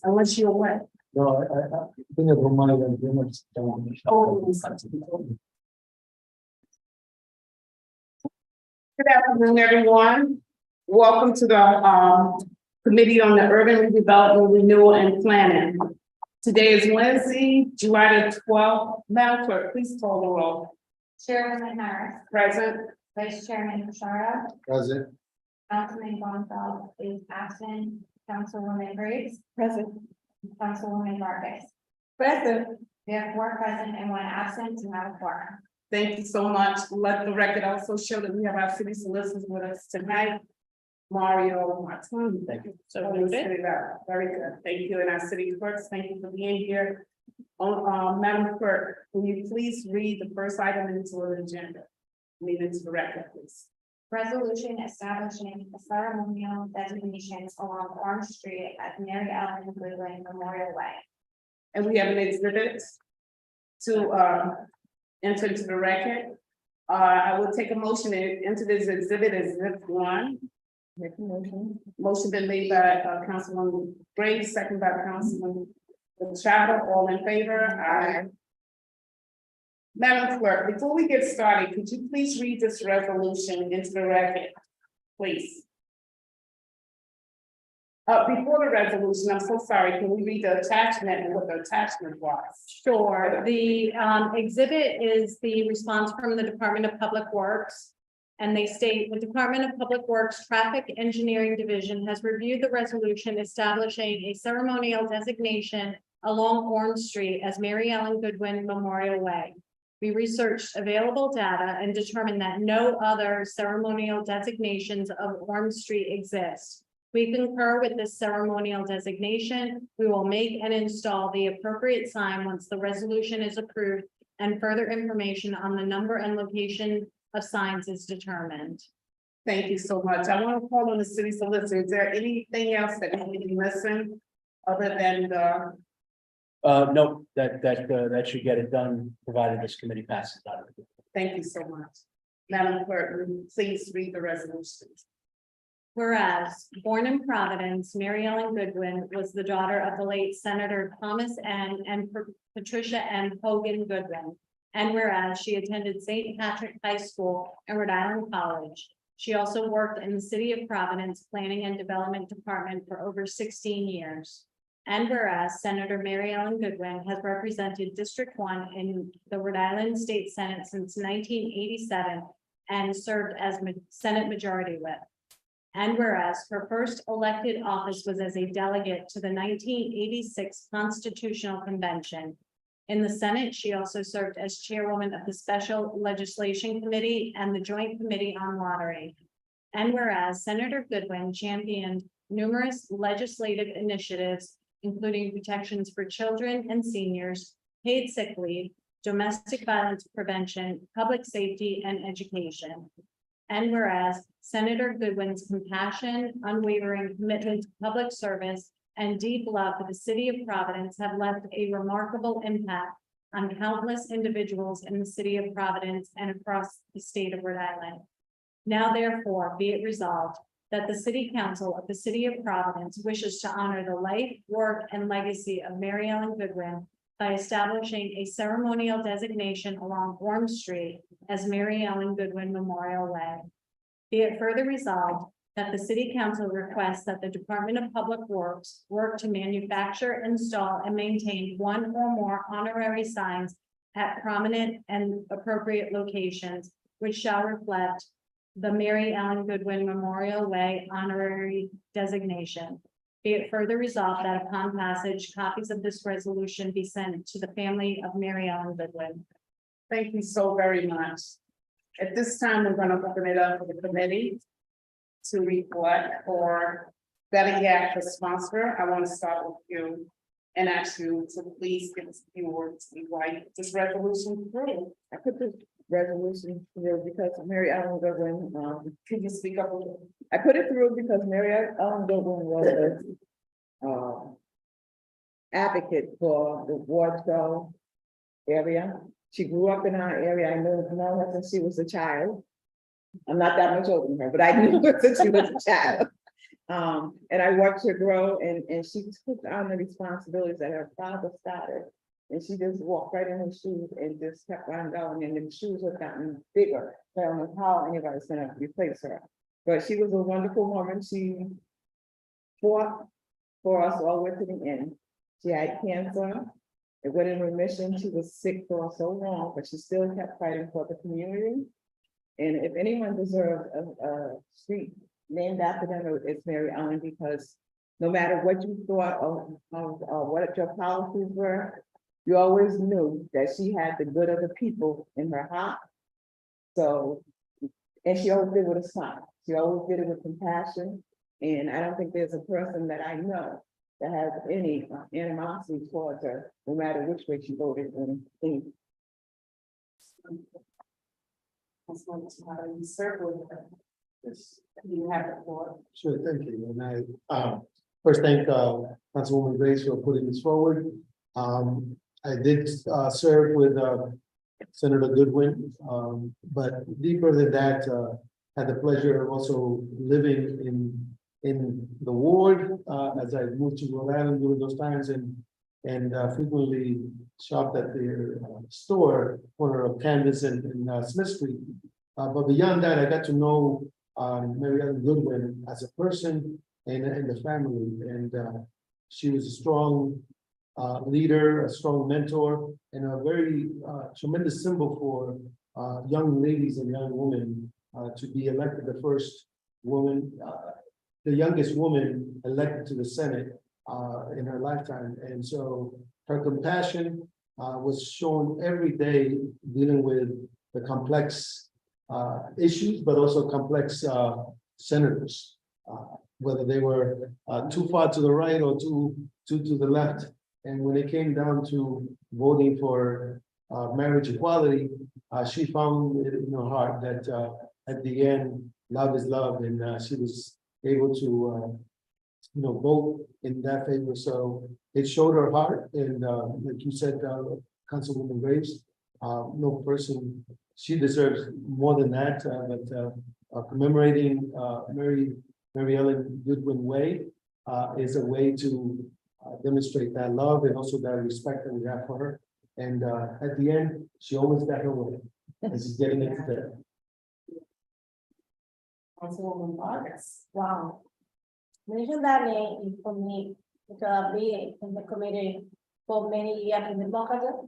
Unless you're what? No, I think of money and very much. Oh, good afternoon, everyone. Welcome to the Committee on the Urban Redevelopment, Renewal and Planning. Today is Wednesday, July the 12th. Madam Clerk, please call the roll. Chairwoman Harris, Present. Vice Chairman Bashara, Present. Councilman Gonzalez is absent, Councilwoman Briggs, Present. Councilwoman Vargas. Present. We have 4 present and 1 absent to have a quorum. Thank you so much. Let the record also show that we have our city solicitors with us tonight. Mario Martin. Thank you. So noted. Very good. Thank you. And our city clerks, thank you for being here. Madam Clerk, will you please read the first item into the agenda? Read into the record, please. Resolution establishing a ceremonial designation along Orange Street at Mary Ellen Goodwin Memorial Way. And we have an exhibit to enter into the record. I will take a motion to enter this exhibit as exhibit 1. Make a motion. Motion been made by Councilwoman Gray, second by Councilman Machado. All in favor? Aye. Madam Clerk, before we get started, could you please read this resolution into the record, please? Before the resolution, I'm so sorry, can we read the attachment and what the attachment was? Sure, the exhibit is the response from the Department of Public Works. And they state the Department of Public Works Traffic Engineering Division has reviewed the resolution establishing a ceremonial designation along Orange Street as Mary Ellen Goodwin Memorial Way. We researched available data and determined that no other ceremonial designations of Orange Street exist. We concur with this ceremonial designation. We will make and install the appropriate sign once the resolution is approved and further information on the number and location of signs is determined. Thank you so much. I want to call on the city solicitor. Is there anything else that we need to listen other than the? No, that should get it done, provided this committee passes that. Thank you so much. Madam Clerk, will you please read the resolution. Whereas born in Providence, Mary Ellen Goodwin was the daughter of the late Senator Thomas N. and Patricia N. Hogan Goodwin. And whereas she attended St. Patrick High School and Rhode Island College, she also worked in the City of Providence Planning and Development Department for over 16 years. And whereas Senator Mary Ellen Goodwin has represented District 1 in the Rhode Island State Senate since 1987 and served as Senate Majority Whip. And whereas her first elected office was as a delegate to the 1986 Constitutional Convention. In the Senate, she also served as chairwoman of the Special Legislation Committee and the Joint Committee on Lottery. And whereas Senator Goodwin championed numerous legislative initiatives, including protections for children and seniors, paid sick leave, domestic violence prevention, public safety, and education. And whereas Senator Goodwin's compassion, unwavering commitment to public service, and deep love for the City of Providence have left a remarkable impact on countless individuals in the City of Providence and across the state of Rhode Island. Now, therefore, be it resolved that the City Council of the City of Providence wishes to honor the life, work, and legacy of Mary Ellen Goodwin by establishing a ceremonial designation along Orange Street as Mary Ellen Goodwin Memorial Way. Be it further resolved that the City Council requests that the Department of Public Works work to manufacture, install, and maintain 1 or more honorary signs at prominent and appropriate locations, which shall reflect the Mary Ellen Goodwin Memorial Way honorary designation. Be it further resolved that upon passage, copies of this resolution be sent to the family of Mary Ellen Goodwin. Thank you so very much. At this time, we're going to open it up for the committee to reflect, or better yet, the sponsor. I want to start with you and ask you to please give us a few words to why this resolution through. I put this resolution through because Mary Ellen Goodwin, Can you speak up a little? I put it through because Mary Ellen Goodwin was advocate for the Ward 12 area. She grew up in our area. I know her since she was a child. I'm not that much older than her, but I knew her since she was a child. And I watched her grow and she took on the responsibilities that her father started. And she just walked right in her shoes and just kept on going, and the shoes have gotten bigger. So I don't know how anybody's gonna replace her. But she was a wonderful woman. She fought for us all the way to the end. She had cancer. It went in remission. She was sick for so long, but she still kept fighting for the community. And if anyone deserves a street named after them, it's Mary Ellen, because no matter what you thought of what your policies were, you always knew that she had the good of the people in her heart. So, and she always did it with a smile. She always did it with compassion. And I don't think there's a person that I know that has any animosity towards her, no matter which way she voted in. Yes. You have the floor. Sure, thank you. And first thank Councilwoman Grace for putting this forward. I did serve with Senator Goodwin, but deeper than that, had the pleasure of also living in the ward as I moved to Rhode Island during those times, and frequently shopped at their store, corner of Canvas and Smith Street. But beyond that, I got to know Mary Ellen Goodwin as a person and the family, and she was a strong leader, a strong mentor, and a very tremendous symbol for young ladies and young women to be elected the first woman, the youngest woman elected to the Senate in her lifetime. And so her compassion was shown every day, dealing with the complex issues, but also complex senators, whether they were too far to the right or too to the left. And when it came down to voting for marriage equality, she found it in her heart that at the end, love is love, and she was able to vote in that favor. So it showed her heart, and like you said, Councilwoman Graves, no person, she deserves more than that, but commemorating Mary Ellen Goodwin Way is a way to demonstrate that love and also that respect that we have for her. And at the end, she always got her way, and she's getting it today. Councilwoman Vargas. Wow. Mention that name for me, because I've been in the committee for many years in the democracy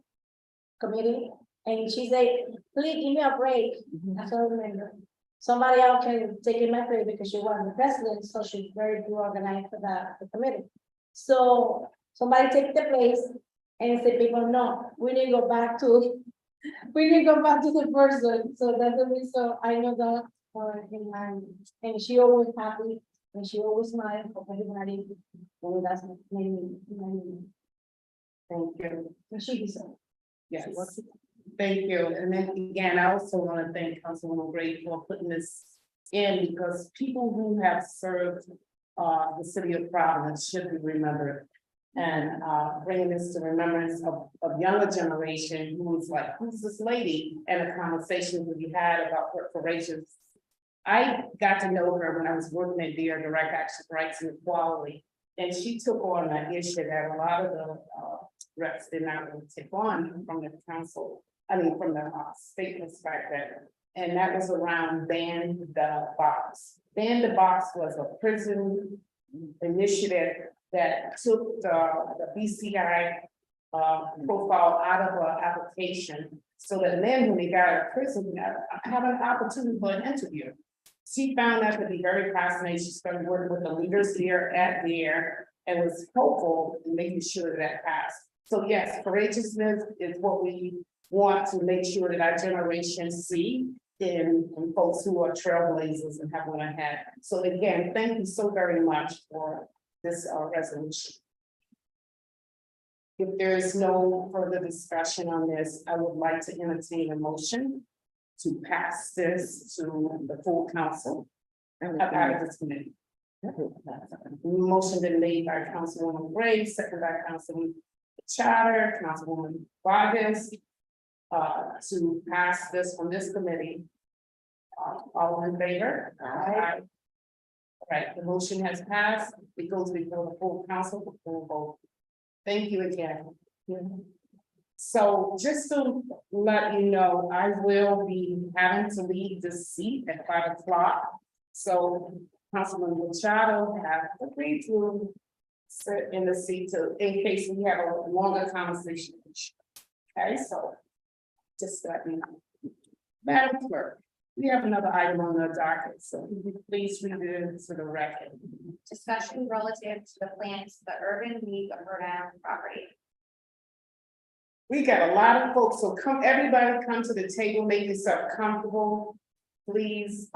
committee. And she said, please give me a break. I still remember. Somebody else can take in my place because she was the president, so she's very good organized for the committee. So somebody take the place and say, people, no, we need to go back to, the person. So that's the reason. So I know that and she always happy and she always smile for everybody. And that's many. Thank you. She deserves. Yes. Thank you. And then again, I also want to thank Councilwoman Gray for putting this in, because people who have served the city of Providence should be remembered. And bringing this to remembrance of younger generation who was like, who's this lady? And the conversation that we had about her courageous. I got to know her when I was working at DR Direct Action Rights and Equality. And she took on an issue that a lot of the reps did not really take on from the council. From the state perspective. And that was around Ban the Box. Ban the Box was a prison initiative that took the BCI profile out of an application, so that then when they got out of prison, have an opportunity for an interview. She found that to be very fascinating. She started working with the leaders there at there and was hopeful in making sure that passed. So yes, courageousness is what we want to make sure that our generation see in folks who are trailblazers and have one ahead. So again, thank you so very much for this resolution. If there is no further discussion on this, I would like to entertain a motion to pass this to the full council out of this committee. Motion been made by Councilwoman Gray, second by Councilwoman Chatter, Councilwoman Vargas, to pass this from this committee. All in favor? Aye. Right, the motion has passed. It goes before the full council for full vote. Thank you again. So just to let you know, I will be having to leave this seat at 5 o'clock. So Councilman Machado have agreed to sit in the seat to, in case we have a longer conversation. Okay, so just let me know. Madam Clerk, we have another item on the docket, so please read it to the record. Discussion relative to the plans for the urban league of Rhode Island property. We got a lot of folks, so come, everybody come to the table, make yourself comfortable. Please,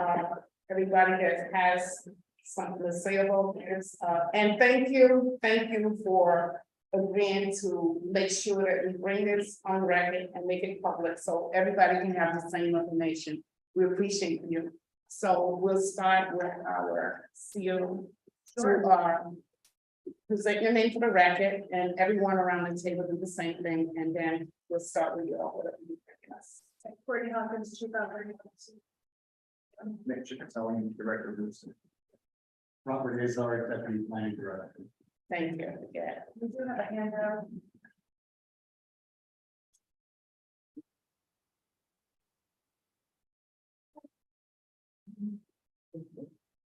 everybody that has something to say about this, and thank you for agreeing to make sure that we bring this on record and make it public, so everybody can have the same information. We appreciate you. So we'll start with our CEO. Present your name for the record, and everyone around the table do the same thing, and then we'll start with you all. Courtney Hawkins, Chief Operating Officer. Nick Chickatelli, Director of Leasing. Robert Azar, Deputy Planning Director. Thank you. Yeah. We do have a handout.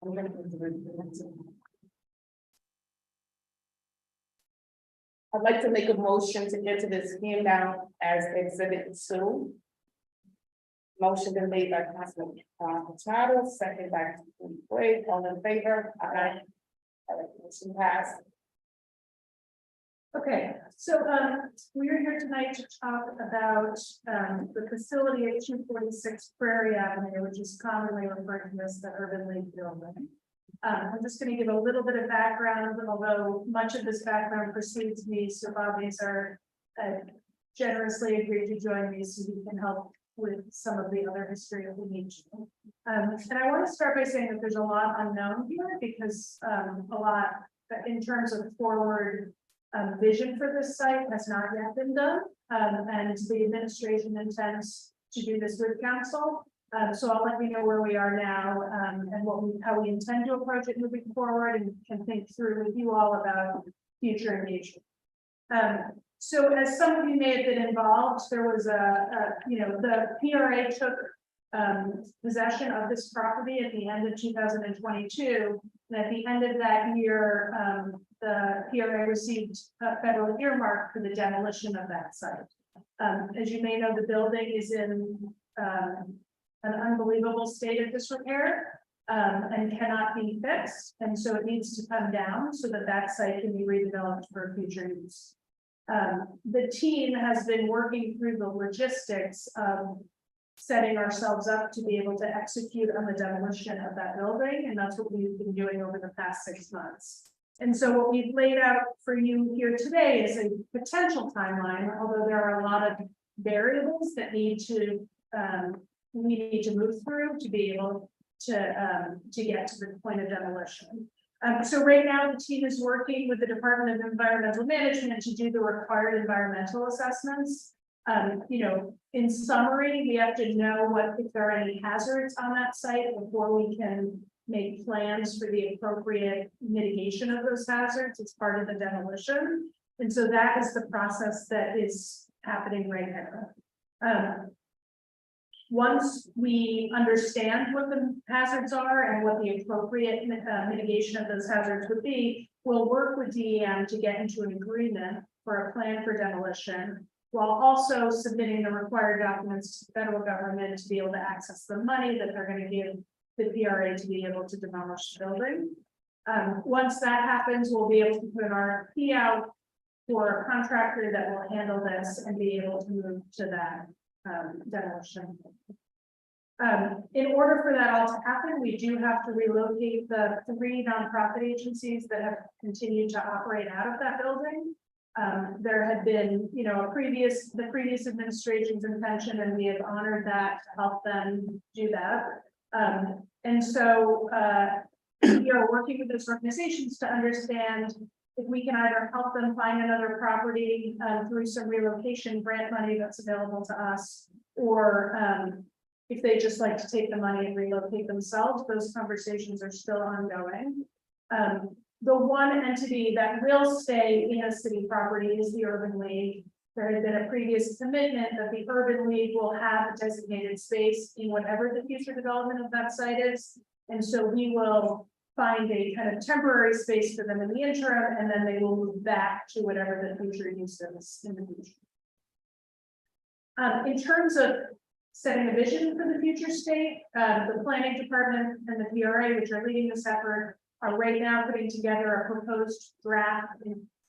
I'm gonna go to the- I'd like to make a motion to enter this handout as exhibit 2. Motion been made by Councilman Machado, second by Councilman Boyd, all in favor? Aye. All right, motion passed. Okay, so we are here tonight to talk about the facility at 246 Prairie Avenue, which is commonly referred to as the Urban League building. I'm just going to give a little bit of background, although much of this background precedes me, so Bob Azar generously agreed to join me so he can help with some of the other history if we need to. And I want to start by saying that there's a lot unknown here because a lot in terms of forward vision for this site has not yet been done. And the administration intends to do this with council. So I'll let you know where we are now and how we intend to approach it moving forward and can think through with you all about future engagement. So as some of you may have been involved, there was the PRA took possession of this property at the end of 2022. And at the end of that year, the PRA received a federal earmark for the demolition of that site. As you may know, the building is in an unbelievable state of disrepair and cannot be fixed. And so it needs to come down so that that site can be redeveloped for future use. The team has been working through the logistics of setting ourselves up to be able to execute on the demolition of that building. And that's what we've been doing over the past 6 months. And so what we've laid out for you here today is a potential timeline, although there are a lot of variables that we need to move through to be able to get to the point of demolition. So right now, the team is working with the Department of Environmental Management to do the required environmental assessments. In summary, we have to know if there are any hazards on that site before we can make plans for the appropriate mitigation of those hazards as part of the demolition. And so that is the process that is happening right now. Once we understand what the hazards are and what the appropriate mitigation of those hazards would be, we'll work with DEM to get into an agreement for a plan for demolition, while also submitting the required documents to the federal government to be able to access the money that they're going to give the PRA to be able to demolish the building. Once that happens, we'll be able to put an RFP out for a contractor that will handle this and be able to move to that demolition. In order for that all to happen, we do have to relocate the 3 nonprofit agencies that have continued to operate out of that building. There had been, the previous administration's intention, and we have honored that to help them do that. And so we are working with those organizations to understand if we can either help them find another property through some relocation grant money that's available to us, or if they just like to take the money and relocate themselves, those conversations are still ongoing. The one entity that will stay in a city property is the Urban League. There had been a previous commitment that the Urban League will have a designated space in whatever the future development of that site is. And so we will find a kind of temporary space for them in the interim, and then they will move back to whatever the future use is in the future. In terms of setting a vision for the future state, the planning department and the PRA, which are leading this effort, are right now putting together a proposed draft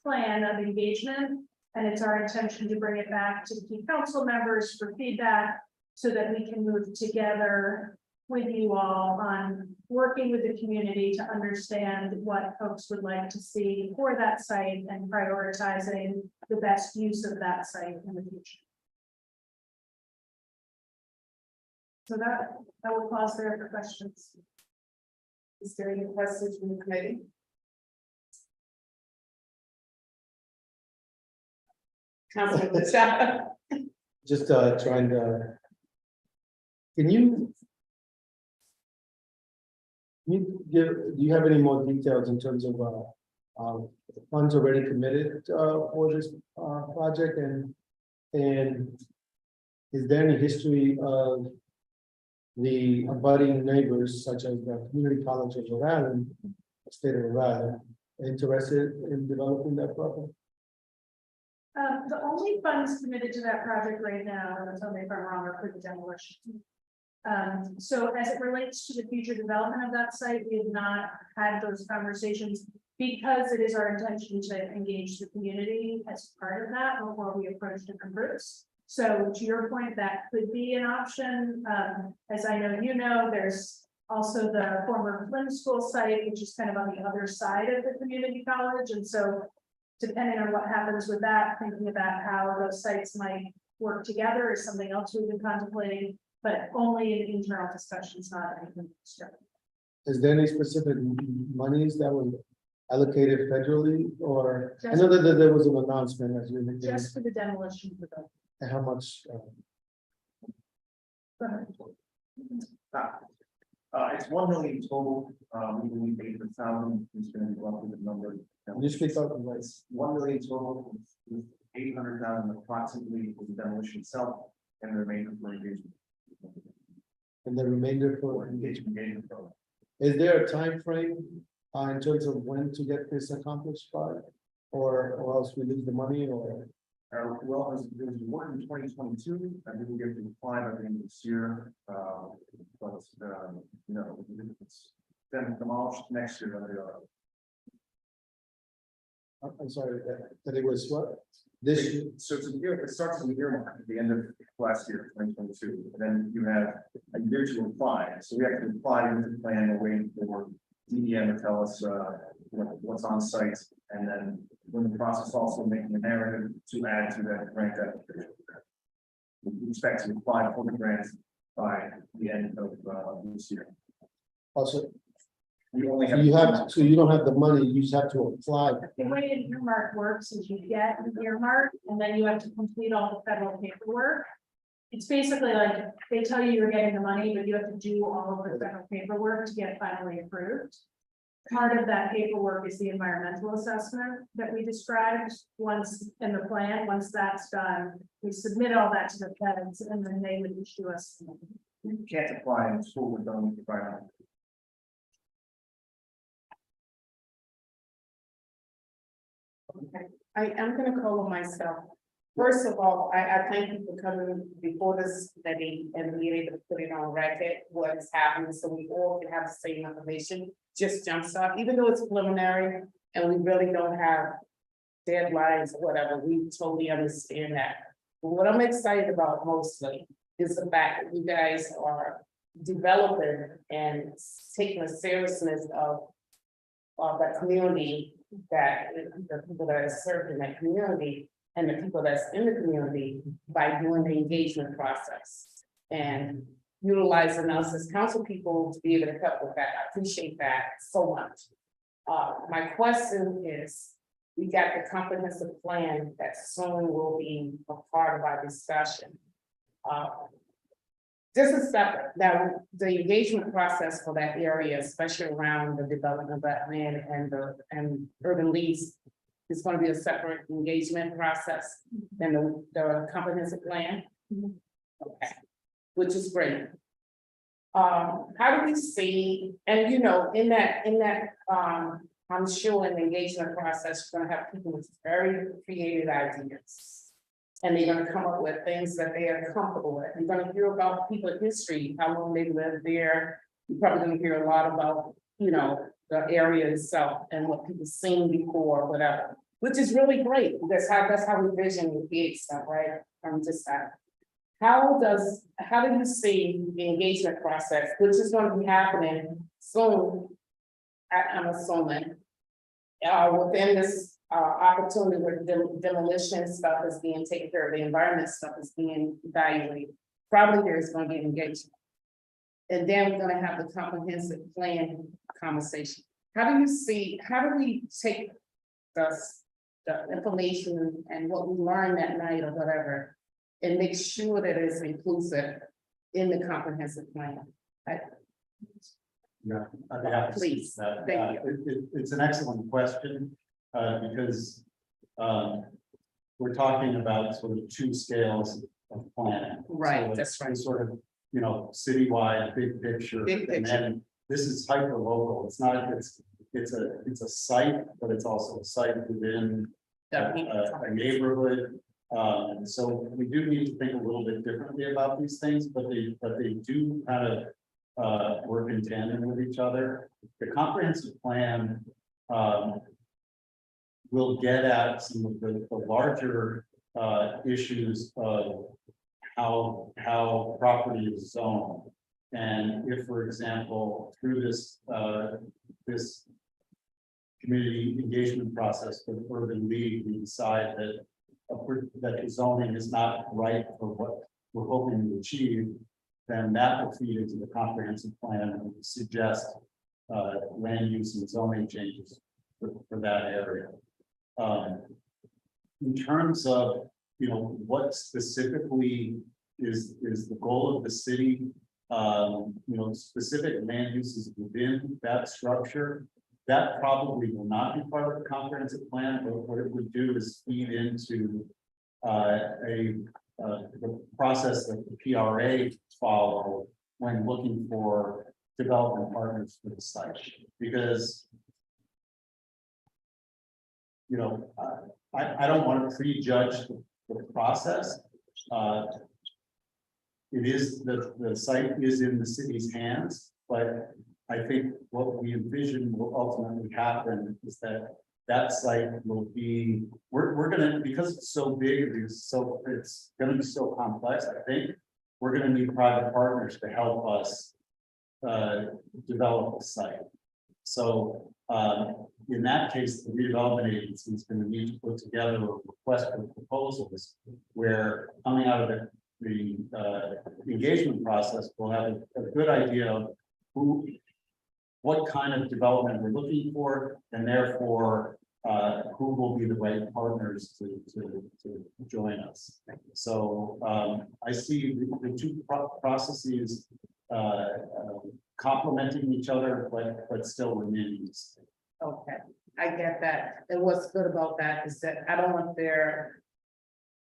plan of engagement. And it's our intention to bring it back to the key council members for feedback so that we can move together with you all on working with the community to understand what folks would like to see for that site and prioritizing the best use of that site in the future. So that I will pause there for questions. Is there any questions from the committee? Councilman Machado. Just trying to. Can you do you have any more details in terms of the funds already committed for this project, and is there any history of the abutting neighbors such as the community college of Rhode Island, state of Rhode Island, interested in developing that property? The only funds committed to that project right now, and tell me if I'm wrong, are for the demolition. So as it relates to the future development of that site, we have not had those conversations because it is our intention to engage the community as part of that before we approach different groups. So to your point, that could be an option. As I know, you know, there's also the former Flynn School site, which is kind of on the other side of the community college. And so depending on what happens with that, thinking about how those sites might work together is something else we've been contemplating, but only in internal discussions, not anything constructive. Is there any specific monies that were allocated federally, or I know that there was an announcement as you indicated, Just for the demolition of the building. and how much? Go ahead. It's 1 million total, we believe 800,000 is going to be roughly the number. Can you speak up, please? It's 1 million total, with 800,000 approximately for the demolition itself, and the remainder for engagement. And the remainder for For engagement. engagement program. Is there a time frame in terms of when to get this accomplished by, or else we lose the money, or? Well, there's work in 2022, I think we get to apply by the end of this year, but, you know, it's then demolished next year. I'm sorry, that it was what? This year? So it's a year, it starts in the year mark at the end of last year, 2022, and then you have a year to apply. So we have to apply with the plan, we're waiting for DEM to tell us, what's on site, and then we're in the process also making a narrative to add to that grant application. We expect to apply for the grant by the end of this year. Also, We only so have. so you don't have the money, you just have to apply. The way an earmark works is you get an earmark and then you have to complete all the federal paperwork. It's basically like they tell you you're getting the money, but you have to do all of the federal paperwork to get finally approved. Part of that paperwork is the environmental assessment that we described once in the plan. Once that's done, we submit all that to the feds and then they would issue us. We can't apply in school with only environment. I am gonna call on myself. First of all, I thank you for coming before this study and being able to put it on record, what is happening, so we all can have the same information. Just jumpstart, even though it's preliminary and we really don't have deadlines or whatever, we totally understand that. But what I'm excited about mostly is the fact that you guys are developing and taking the seriousness of that community, that the people that are served in that community and the people that's in the community by doing the engagement process and utilizing us as council people to be able to help with that. I appreciate that so much. My question is, we got the comprehensive plan that soon will be a part of our discussion. This is separate, now, the engagement process for that area, especially around the development of that land and urban lease. Is gonna be a separate engagement process than the comprehensive plan. Okay, which is great. How do we see, and in that, I'm sure in the engagement process, you're gonna have people with very creative ideas. And they're gonna come up with things that they are comfortable with. You're gonna hear about people's history, how long they lived there. You're probably gonna hear a lot about, the area itself and what people seen before, whatever. Which is really great, that's how we vision and create stuff, right? From just that. How do you see the engagement process, which is gonna be happening soon? I'm assuming. Within this opportunity where demolition stuff is being taken care of, the environment stuff is being evaluated. Probably there's gonna be engagement. And then we're gonna have the comprehensive plan conversation. How do we take the information and what we learned that night or whatever, and make sure that it's inclusive in the comprehensive plan? Yeah, I'd be happy to Please, speak to that. thank It's an excellent question, because we're talking about sort of two scales of planning. Right, So that's it's right. Sort of, citywide, big picture. Big And picture. then this is hyper local. It's not, it's a site, but it's also a site within a neighborhood. So we do need to think a little bit differently about these things, but they do kind of work in tandem with each other. The comprehensive plan will get at some of the larger issues of how property is zoned. And if, for example, through this community engagement process with Urban League, we decide that the zoning is not right for what we're hoping to achieve, then that will feed into the comprehensive plan and suggest land use and zoning changes for that area. In terms of, what specifically is the goal of the city, specific land uses within that structure, that probably will not be part of the comprehensive plan, but what it would do is feed into the process that the PRA follow when looking for development partners for the site. Because I don't want to prejudge the process. It is the site is in the city's hands, but I think what we envision will ultimately happen is that site will be, we're gonna, because it's so big, it's gonna be so complex, I think, we're gonna need private partners to help us develop the site. So in that case, the redevelopment agency is going to need to put together a request for proposals where coming out of the engagement process, we'll have a good idea of what kind of development we're looking for, and therefore who will be the right partners to join us. So I see the two processes complementing each other, but still remaining the same. Okay, I get that. And what's good about that is that I don't want their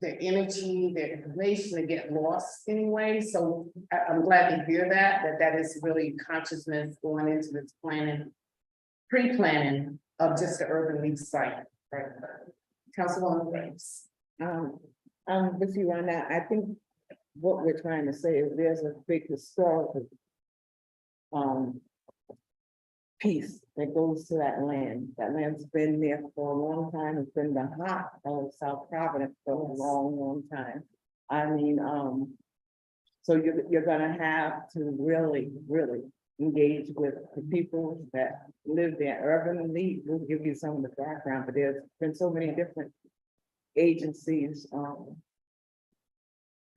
energy, their information to get lost anyway. So I'm glad to hear that is really consciousness going into this planning, pre-planning of just the urban league site. Right. Councilwoman Graves. With you on that, I think what we're trying to say is there's a big historical piece that goes to that land. That land's been there for a long time. It's been the heart of South Providence for a long time. I mean, so you're gonna have to really engage with the people that live there. Urban League will give you some of the background, but there's been so many different agencies.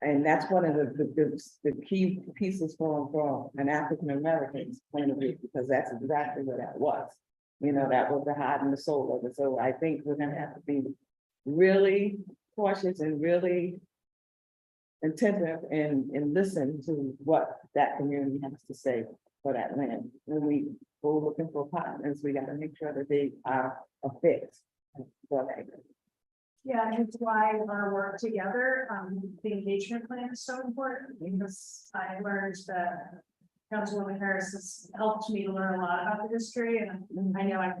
And that's one of the key pieces for an African American's point of view, because that's exactly what that was. That was the heart and the soul of it. So I think we're gonna have to be really cautious and really attentive and listen to what that community has to say for that land. When we go looking for partners, we gotta make sure that they are a fit for that. Yeah, and it's why our work together, the engagement plan is so important, because I learned that Councilwoman Harris has helped me to learn a lot about the history, and I know I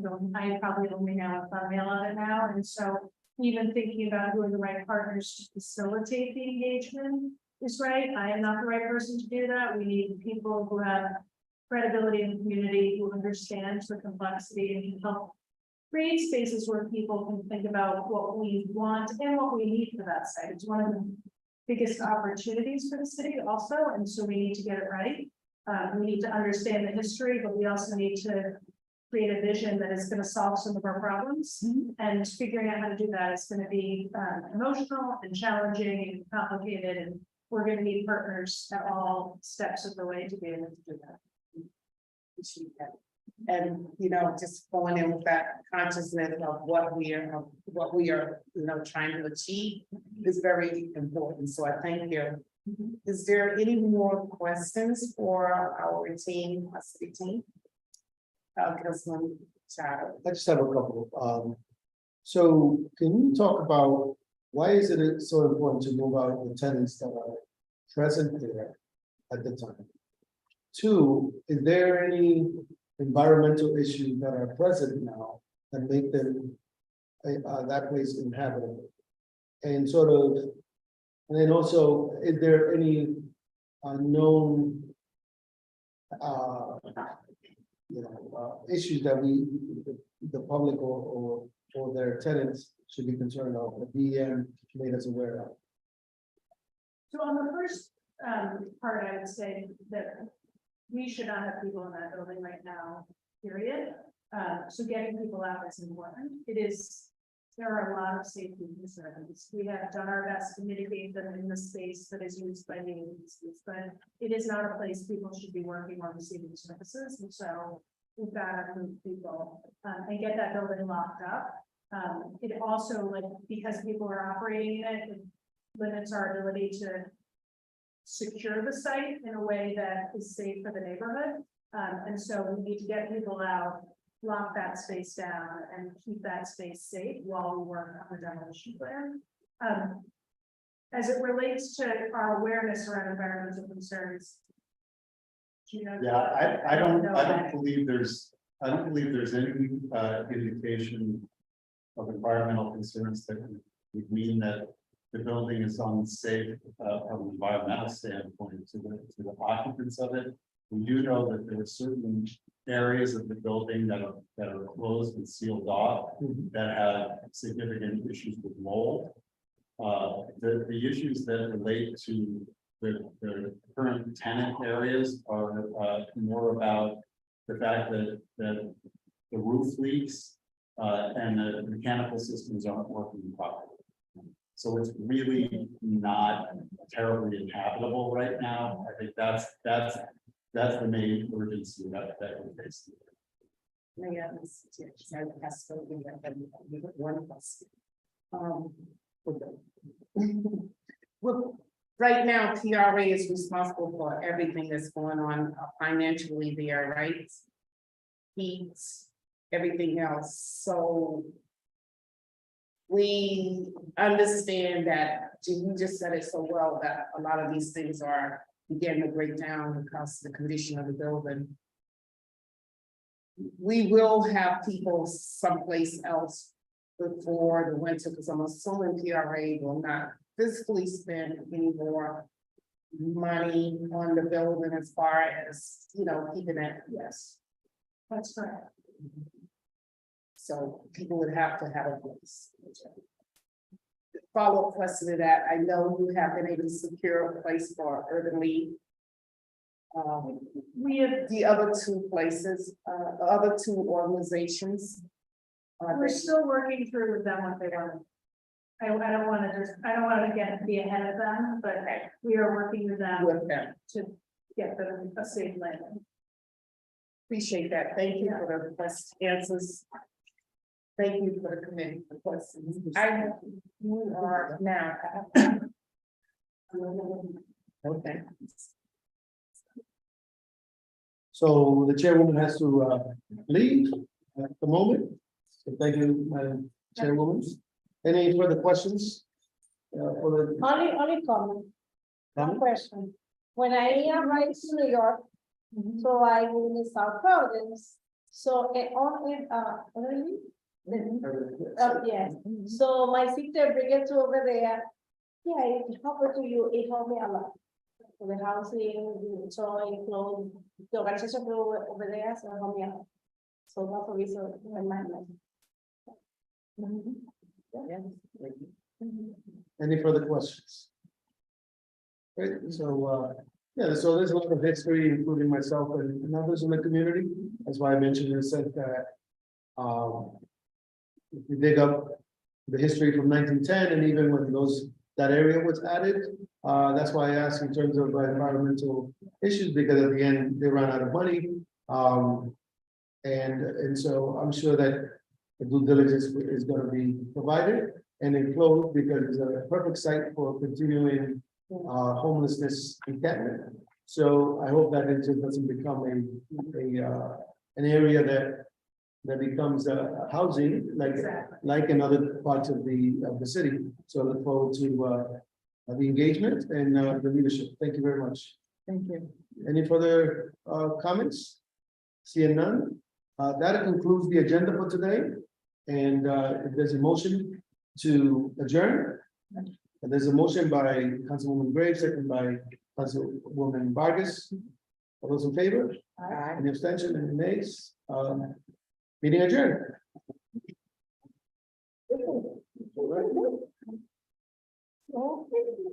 probably only know a thumbnail of it now, and so even thinking about who are the right partners to facilitate the engagement is right. I am not the right person to do that. We need people who have credibility in the community, who understand the complexity and can help create spaces where people can think about what we want and what we need for that site. It's one of the biggest opportunities for the city also, and so we need to get it right. We need to understand the history, but we also need to create a vision that is going to solve some of our problems. And figuring out how to do that is going to be emotional and challenging and complicated, and we're going to need partners at all steps of the way to be able to do that. And, you know, just going in with that consciousness of what we are, you know, trying to achieve is very important. So I thank you. Is there any more questions for our team, our city team? Councilman Chad. I just have a couple. So can you talk about why is it so important to move out the tenants that are present there at the time? Two, is there any environmental issues that are present now that make them that place inhabitable? And sort of, and then also, is there any known issues that the public or their tenants should be concerned of, the BM made us aware of? So on the first part, I would say that we should not have people in that building right now, period. So getting people out is important. There are a lot of safety concerns. We have done our best to mitigate them in the space that is used by the agencies, but it is not a place people should be working or receiving services. And so we've got to move people and get that building locked up. It also, like, because people are operating in it, it limits our ability to secure the site in a way that is safe for the neighborhood. And so we need to get people out, lock that space down, and keep that space safe while we work on the demolition plan. As it relates to our awareness around environmental concerns. Do you know? Yeah, I don't believe there's any indication of environmental concerns that would mean that the building is unsafe from an environmental standpoint to the occupants of it. We do know that there are certain areas of the building that are closed and sealed off that have significant issues with mold. The issues that relate to the current tenant areas are more about the fact that the roof leaks and the mechanical systems aren't working properly. So it's really not terribly inhabitable right now. I think that's the main urgency that we're facing. Yeah, one question. Well, right now, PRA is responsible for everything that's going on financially there, right? Heat, everything else, so we understand that, you just said it so well, that a lot of these things are beginning to break down because of the condition of the building. We will have people someplace else before the winter, because I'm assuming PRA will not physically spend any more money on the building as far as, you know, keeping it. Yes, that's correct. So people would have to have a place. Follow-up question to that, I know you have been able to secure a place for Urban League. We have, The other two places, the other two organizations. we're still working through with them what they want. I don't want to be ahead of them, but we are working with them With them. to get them a safe landing. Appreciate that. Thank you for the answers. Thank you for the committee for questions. You are now. Okay. So the chairwoman has to leave at the moment. So thank you, Madam Chairwoman. Any further questions? For the Only comment, one question. When I arrived to New York, so I live in the South Providence, so it only, what do you mean? Yes, so my sister bring it to over there. Yeah, it helped to you, it helped me a lot. For the housing, the toy, clothes, the organization over there, so it helped me a lot. So that's the reason I might know. Any further questions? Great, so, yeah, so there's a lot of history, including myself and others in the community. That's why I mentioned and said that. If you dig up the history from 1910 and even when that area was added, that's why I asked in terms of environmental issues, because at the end, they ran out of money. And so I'm sure that the due diligence is going to be provided and enclosed because it's a perfect site for continuing homelessness encampment. So I hope that it just doesn't become an area that becomes housing like in other parts of the city. So I look forward to the engagement and the leadership. Thank you very much. Thank you. Any further comments? Seeing none, that concludes the agenda for today. And if there's a motion to adjourn, there's a motion by Councilwoman Graves, second by Councilwoman Vargas. All those in favor? Any abstention, any nays? Meeting adjourned.